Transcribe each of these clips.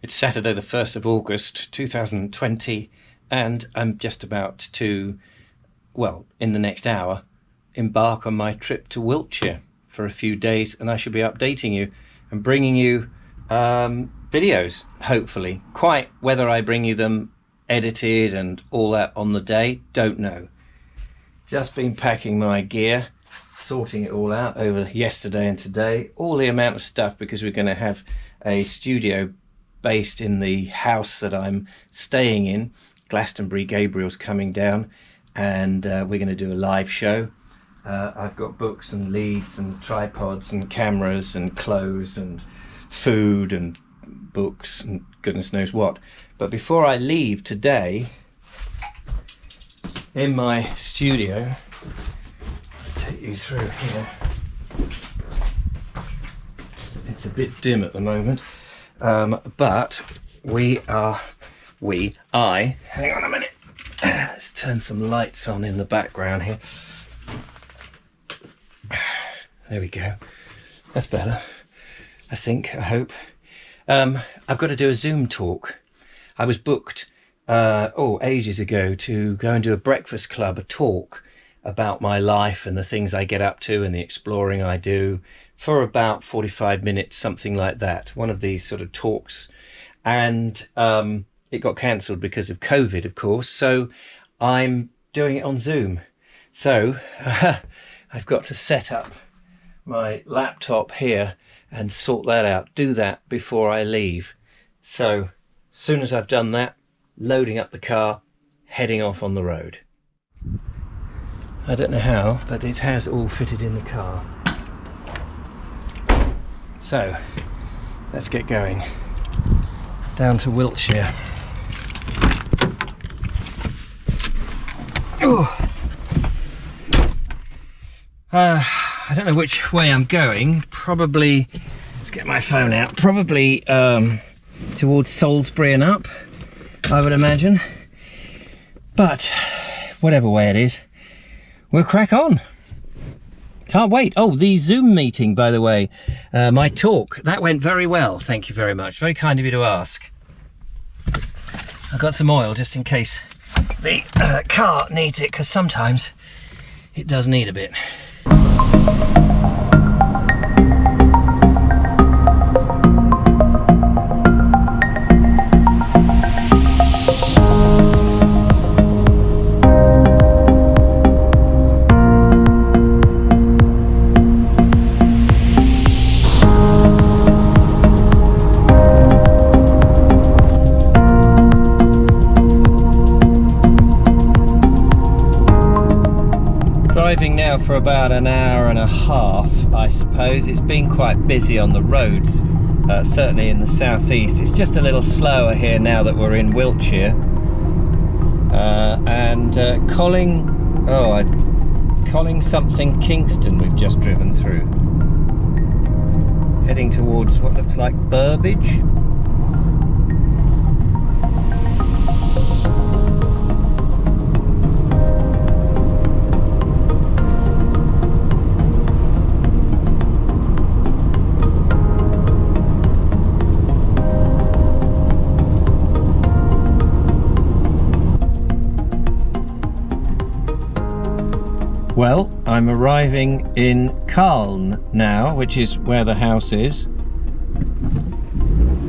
It's Saturday the 1st of August 2020 and I'm just about to, well, in the next hour, embark on my trip to Wiltshire for a few days, and I shall be updating you and bringing you videos, hopefully. Quite whether I bring you them edited and all that on the day, don't know. Just been packing my gear, sorting it all out over yesterday and today, all the amount of stuff, because we're going to have a studio based in the house that I'm staying in. Glastonbury Gabriel's coming down, and we're going to do a live show. I've got books and leads and tripods and cameras and clothes and food and books and goodness knows what. But before I leave today, in my studio, I'll take you through here. It's a bit dim at the moment. But hang on a minute, let's turn some lights on in the background here. There we go, that's better, I think, I hope. I've got to do a Zoom talk. I was booked ages ago to go and do a breakfast club, a talk about my life and the things I get up to and the exploring I do, for about 45 minutes, something like that. One of these sort of talks. And it got cancelled because of COVID, of course. So I'm doing it on Zoom. So I've got to set up my laptop here and sort that out. Do that before I leave. So as soon as I've done that, loading up the car, heading off on the road. I don't know how, but it has all fitted in the car. So, let's get going. Down to Wiltshire. I don't know which way I'm going. Probably, let's get my phone out. Probably towards Salisbury and up, I would imagine. But whatever way it is, we'll crack on. Can't wait. Oh, the Zoom meeting, by the way, my talk, that went very well. Thank you very much. Very kind of you to ask. I've got some oil just in case the car needs it, because sometimes it does need a bit. Driving now for about an hour and a half, I suppose. It's been quite busy on the roads, certainly in the southeast. It's just a little slower here now that we're in Wiltshire. Colling something Kingston we've just driven through. Heading towards what looks like Burbage. Well, I'm arriving in Calne now, which is where the house is,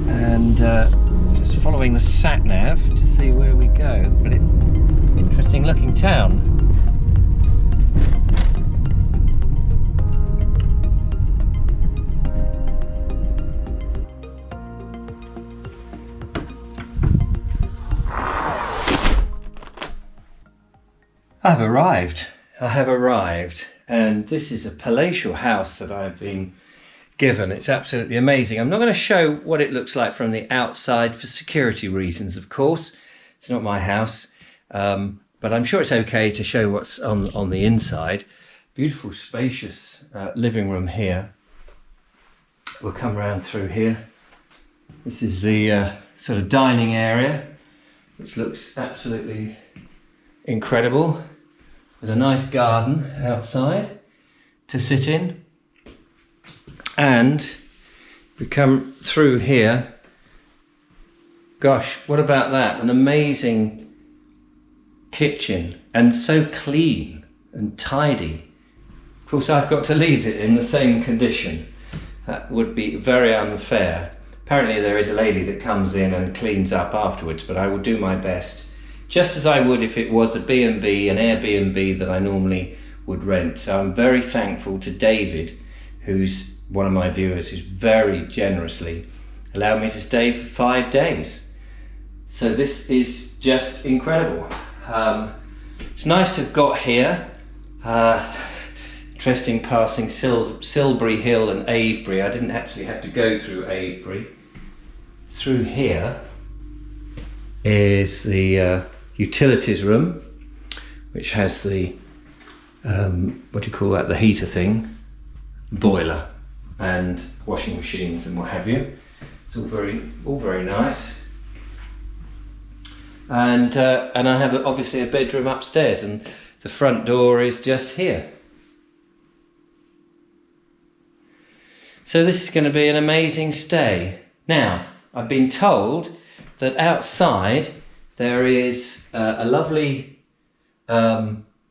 and just following the sat-nav to see where we go. But it's an interesting looking town. I have arrived, and this is a palatial house that I've been given. It's absolutely amazing. I'm not going to show what it looks like from the outside for security reasons, of course. It's not my house, but I'm sure it's okay to show what's on the inside. Beautiful, spacious living room here. We'll come round through here. This is the sort of dining area, which looks absolutely incredible, with a nice garden outside to sit in. And we come through here Gosh, what about that? An amazing kitchen, and so clean and tidy. Of course, I've got to leave it in the same condition. That would be very unfair. Apparently there is a lady that comes in and cleans up afterwards, but I will do my best, just as I would if it was a B&B, an Airbnb that I normally would rent. So I'm very thankful to David, who's one of my viewers, who's very generously allowed me to stay for 5 days. So this is just incredible. It's nice to have got here. Interesting passing Silbury Hill and Avebury. I didn't actually have to go through Avebury. Through here is the utilities room, which has the what do you call that, the heater thing, boiler and washing machines and what have you. It's all very nice. And I have obviously a bedroom upstairs, and the front door is just here. So this is going to be an amazing stay. Now, I've been told that outside there is a lovely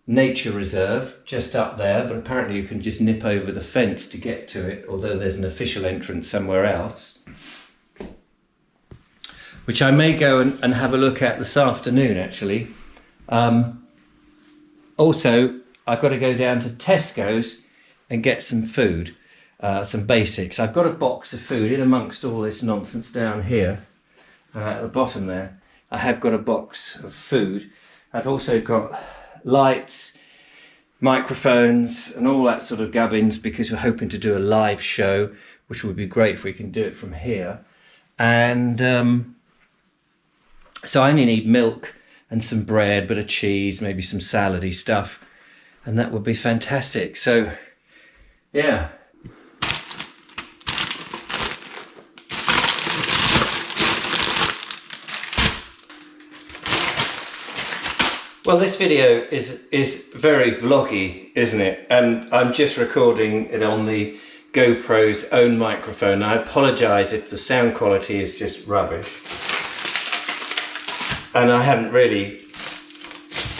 nature reserve just up there, but apparently you can just nip over the fence to get to it, although there's an official entrance somewhere else, which I may go and have a look at this afternoon, actually. Also, I've got to go down to Tesco's and get some food. Some basics. I've got a box of food in amongst all this nonsense down here at the bottom there. I have got a box of food. I've also got lights, microphones and all that sort of gubbins, because we're hoping to do a live show, which would be great if we can do it from here. And so I only need milk and some bread, a bit of cheese, maybe some salady stuff, and that would be fantastic. So yeah. Well, this video is very vloggy, isn't it? And I'm just recording it on the GoPro's own microphone. I apologise if the sound quality is just rubbish. And I haven't really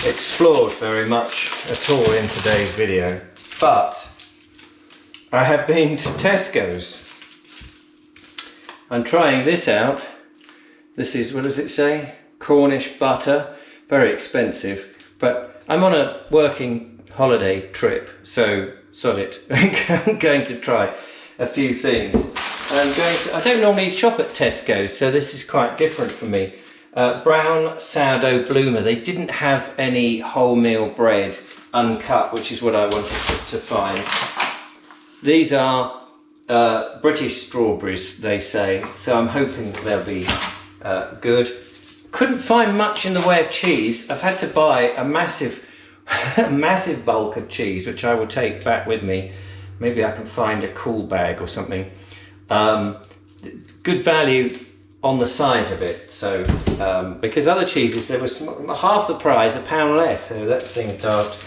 explored very much at all in today's video. But I have been to Tesco's. I'm trying this out. This is, what does it say? Cornish butter. Very expensive, but I'm on a working holiday trip, so sod it. I'm going to try a few things. I don't normally shop at Tesco's, so this is quite different for me. Brown sourdough bloomer. They didn't have any wholemeal bread uncut, which is what I wanted to find. These are British strawberries, they say, so I'm hoping they'll be good. Couldn't find much in the way of cheese. I've had to buy a massive bulk of cheese, which I will take back with me. Maybe I can find a cool bag or something. Good value on the size of it. So because other cheeses, there was half the price, £1 less. So that seemed daft.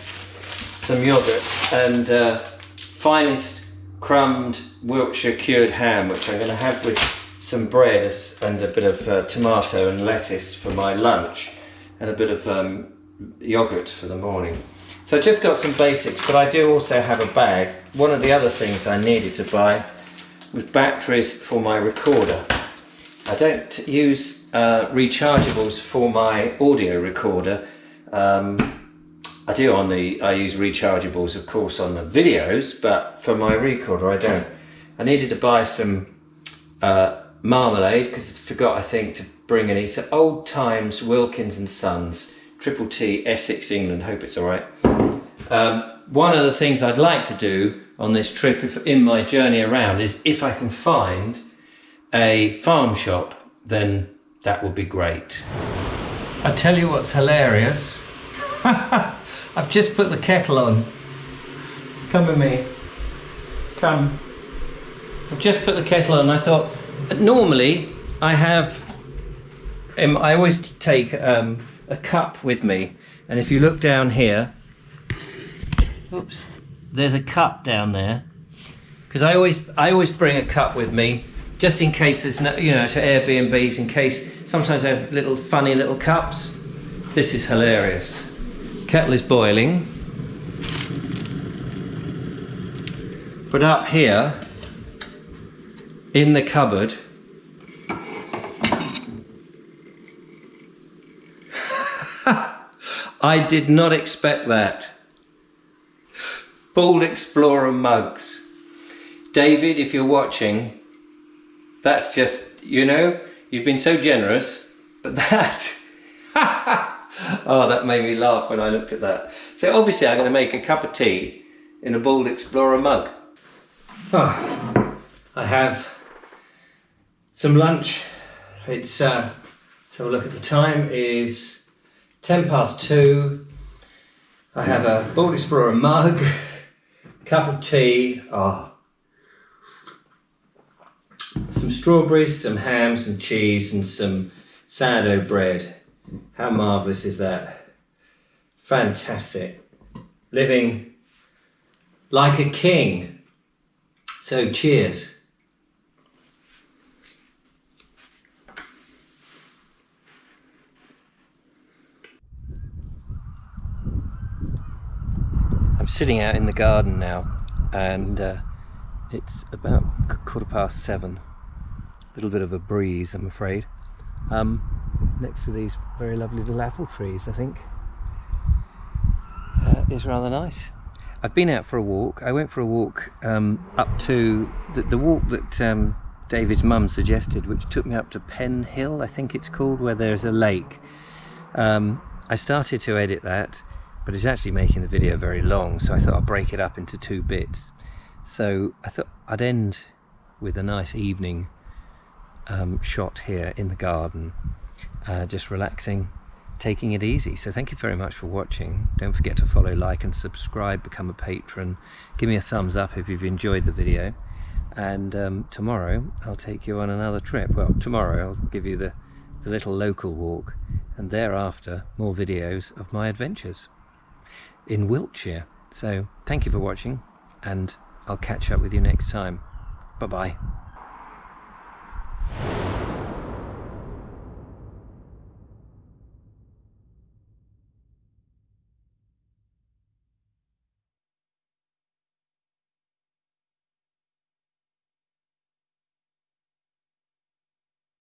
Some yogurt and finest crumbed Wiltshire cured ham, which I'm going to have with some bread and a bit of tomato and lettuce for my lunch, and a bit of yogurt for the morning. So I just got some basics, but I do also have a bag. One of the other things I needed to buy was batteries for my recorder. I don't use rechargeables for my audio recorder. I use rechargeables, of course, on the videos, but for my recorder I don't. I needed to buy some marmalade, because I forgot, I think, to bring any. So Old Times Wilkins and Sons, Triple T, Essex, England. Hope it's all right. One of the things I'd like to do on this trip, in my journey around, is if I can find a farm shop, then that would be great. I tell you what's hilarious. I've just put the kettle on. Come with me. Come. I've just put the kettle on. I thought, normally I always take a cup with me, and if you look down here, oops, there's a cup down there, because I always bring a cup with me just in case there's no, you know, to Airbnbs, in case sometimes they have little funny little cups. This is hilarious. Kettle is boiling. But up here in the cupboard, I did not expect that. Bald Explorer mugs. David, if you're watching, that's just, you know, you've been so generous, but that, oh, that made me laugh when I looked at that. So obviously I'm going to make a cup of tea in a Bald Explorer mug. Oh, I have some lunch. It's, let's have a look at the time, is 2:10. I have a Bald Explorer mug, cup of tea, some strawberries, some ham, some cheese and some sourdough bread. How marvellous is that? Fantastic. Living like a king. So cheers. I'm sitting out in the garden now, and it's about 7:15. A little bit of a breeze, I'm afraid. Next to these very lovely little apple trees, I think. Is rather nice. I've been out for a walk. I went for a walk up to the walk that David's mum suggested, which took me up to Pen Hill, I think it's called, where there's a lake. I started to edit that, but it's actually making the video very long, so I thought I'd break it up into 2 bits. So I thought I'd end with a nice evening shot here in the garden, just relaxing, taking it easy. So thank you very much for watching. Don't forget to follow, like and subscribe, become a patron, give me a thumbs up if you've enjoyed the video, and tomorrow I'll take you on another trip. Well, tomorrow I'll give you the little local walk, and thereafter more videos of my adventures in Wiltshire. So thank you for watching, and I'll catch up with you next time. Bye bye.